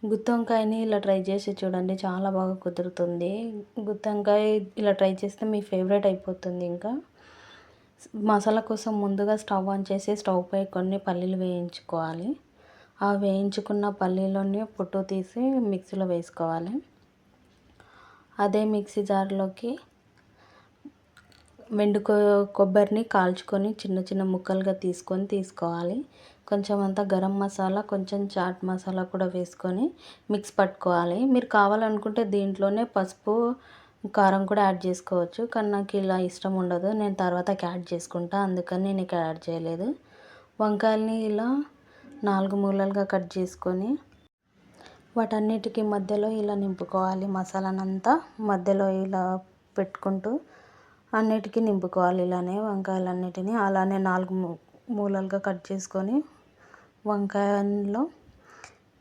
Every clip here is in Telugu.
గుత్తి వంకాయని ఇలా ట్రై చేసి చూడండి, చాలా బాగా కుదురుతుంది. గుత్తి వంకాయ ఇలా ట్రై చేస్తే మీ ఫేవరెట్ అయిపోతుంది. ఇంకా మసాలా కోసం ముందుగా స్టవ్ ఆన్ చేసి స్టవ్ పై కొన్ని పల్లీలు వేయించుకోవాలి. ఆ వేయించుకున్న పల్లీలోని పొట్టు తీసి మిక్సీలో వేసుకోవాలి. అదే మిక్సీ జార్లోకి కొబ్బరిని కాల్చుకొని చిన్న చిన్న ముక్కలుగా తీసుకోవాలి. కొంచెం అంతా గరం మసాలా, కొంచెం చాట్ మసాలా కూడా వేసుకొని మిక్స్ పట్టుకోవాలి. మీరు కావాలనుకుంటే దీంట్లోనే పసుపు, కారం కూడా యాడ్ చేసుకోవచ్చు. కానీ నాకు ఇలా ఇష్టం ఉండదు, నేను తర్వాతకి యాడ్ చేసుకుంటా, అందుకని నేను ఇక్కడ యాడ్ చేయలేదు. వంకాయల్ని ఇలా 4 మూలలుగా కట్ చేసుకొని వాటన్నిటికీ మధ్యలో ఇలా నింపుకోవాలి. మసాలానంతా మధ్యలో ఇలా పెట్టుకుంటూ అన్నిటికీ నింపుకోవాలి. ఇలానే వంకాయలన్నిటిని అలానే 4 మూలలుగా కట్ చేసుకొని వంకాయలో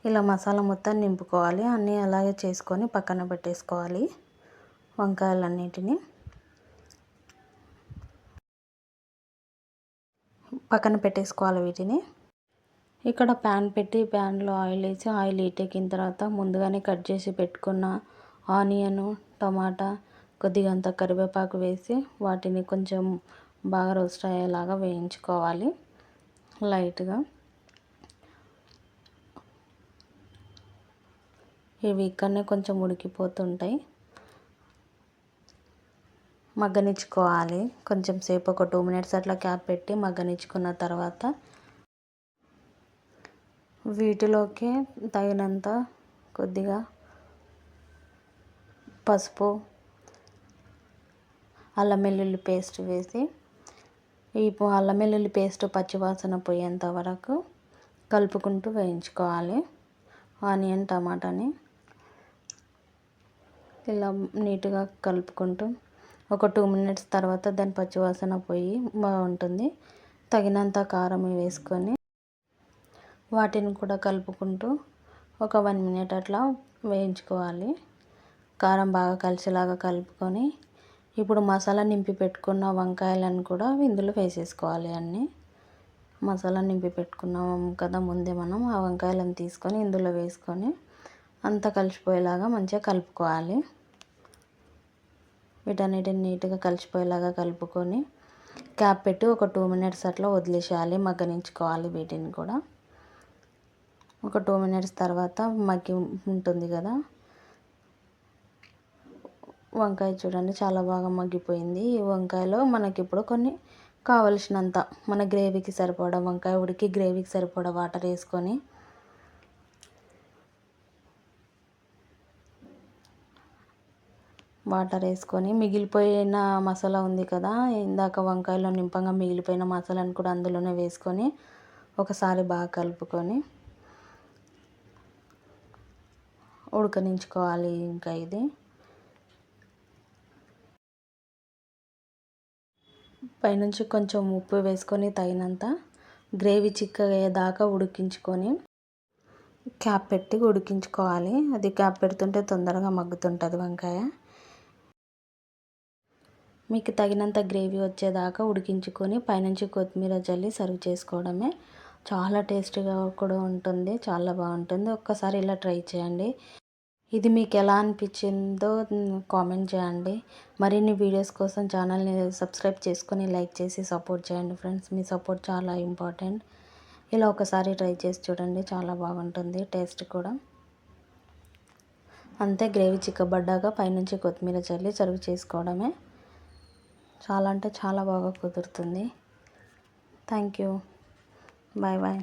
ఇలా మసాలా మొత్తం నింపుకోవాలి. అన్నీ అలాగే చేసుకొని పక్కన పెట్టేసుకోవాలి. వంకాయలన్నిటిని పక్కన పెట్టేసుకోవాలి. వీటిని ఇక్కడ ప్యాన్ పెట్టి ప్యాన్లో ఆయిల్ వేసి ఆయిల్ హీట్ ఎక్కిన తర్వాత ముందుగానే కట్ చేసి పెట్టుకున్న ఆనియన్, టమాటా, కొద్దిగా అంత కరివేపాకు వేసి వాటిని కొంచెం బాగా రోస్ట్ అయ్యేలాగా వేయించుకోవాలి లైట్గా. ఇవి ఇక్కడనే కొంచెం ఉడికిపోతుంటాయి, మగ్గనిచ్చుకోవాలి కొంచెం సేపు. ఒక 2 మినిట్స్ అట్లా క్యాప్ పెట్టి మగ్గనిచ్చుకున్న తర్వాత వీటిలోకి తగినంత కొద్దిగా పసుపు, అల్లం వెల్లుల్లి పేస్ట్ వేసి ఈ అల్లం వెల్లుల్లి పేస్ట్ పచ్చివాసన పోయేంత వరకు కలుపుకుంటూ వేయించుకోవాలి. ఆనియన్, టమాటాని ఇలా నీట్గా కలుపుకుంటూ ఒక 2 మినిట్స్ తర్వాత దాని పచ్చివాసన పోయి బాగుంటుంది. తగినంత కారం వేసుకొని వాటిని కూడా కలుపుకుంటూ ఒక 1 మినిట్ అట్లా వేయించుకోవాలి. కారం బాగా కలిసేలాగా కలుపుకొని ఇప్పుడు మసాలా నింపి పెట్టుకున్న వంకాయలను కూడా ఇందులో వేసేసుకోవాలి. అన్నీ మసాలా నింపి పెట్టుకున్నాం కదా ముందే మనం, ఆ వంకాయలను తీసుకొని ఇందులో వేసుకొని అంతా కలిసిపోయేలాగా మంచిగా కలుపుకోవాలి. వీటన్నిటిని నీట్గా కలిసిపోయేలాగా కలుపుకొని క్యాప్ పెట్టి ఒక 2 మినిట్స్ అట్లా వదిలేసేయాలి, మగ్గనించుకోవాలి. వీటిని కూడా ఒక 2 మినిట్స్ తర్వాత మగ్గి ఉంటుంది కదా వంకాయ, చూడండి చాలా బాగా మగ్గిపోయింది. ఈ వంకాయలో మనకి ఇప్పుడు కొన్ని కావలసినంత మన గ్రేవీకి సరిపడా, వంకాయ ఉడికి గ్రేవీకి సరిపడా వాటర్ వేసుకొని మిగిలిపోయిన మసాలా ఉంది కదా, ఇందాక వంకాయలో నింపంగా మిగిలిపోయిన మసాలాను కూడా అందులోనే వేసుకొని ఒకసారి బాగా కలుపుకొని ఉడకనించుకోవాలి. ఇంకా ఇది పైనుంచి కొంచెం ఉప్పు వేసుకొని తగినంత గ్రేవీ చిక్కగా ఉడికించుకొని క్యాప్ పెట్టి ఉడికించుకోవాలి. అది క్యాప్ పెడుతుంటే తొందరగా మగ్గుతుంటుంది వంకాయ. మీకు తగినంత గ్రేవీ వచ్చేదాకా ఉడికించుకొని పైనుంచి కొత్తిమీర జల్లి సర్వ్ చేసుకోవడమే. చాలా టేస్టీగా కూడా ఉంటుంది, చాలా బాగుంటుంది. ఒక్కసారి ఇలా ట్రై చేయండి. ఇది మీకు ఎలా అనిపించిందో కామెంట్ చేయండి. మరిన్ని వీడియోస్ కోసం ఛానల్ని సబ్స్క్రైబ్ చేసుకొని లైక్ చేసి సపోర్ట్ చేయండి ఫ్రెండ్స్. మీ సపోర్ట్ చాలా ఇంపార్టెంట్. ఇలా ఒకసారి ట్రై చేసి చూడండి, చాలా బాగుంటుంది టేస్ట్ కూడా. అంతే, గ్రేవీ చిక్కబడ్డాక పైనుంచి కొత్తిమీర చల్లి సర్వ్ చేసుకోవడమే. చాలా అంటే చాలా బాగా కుదురుతుంది. Thank you. Bye bye.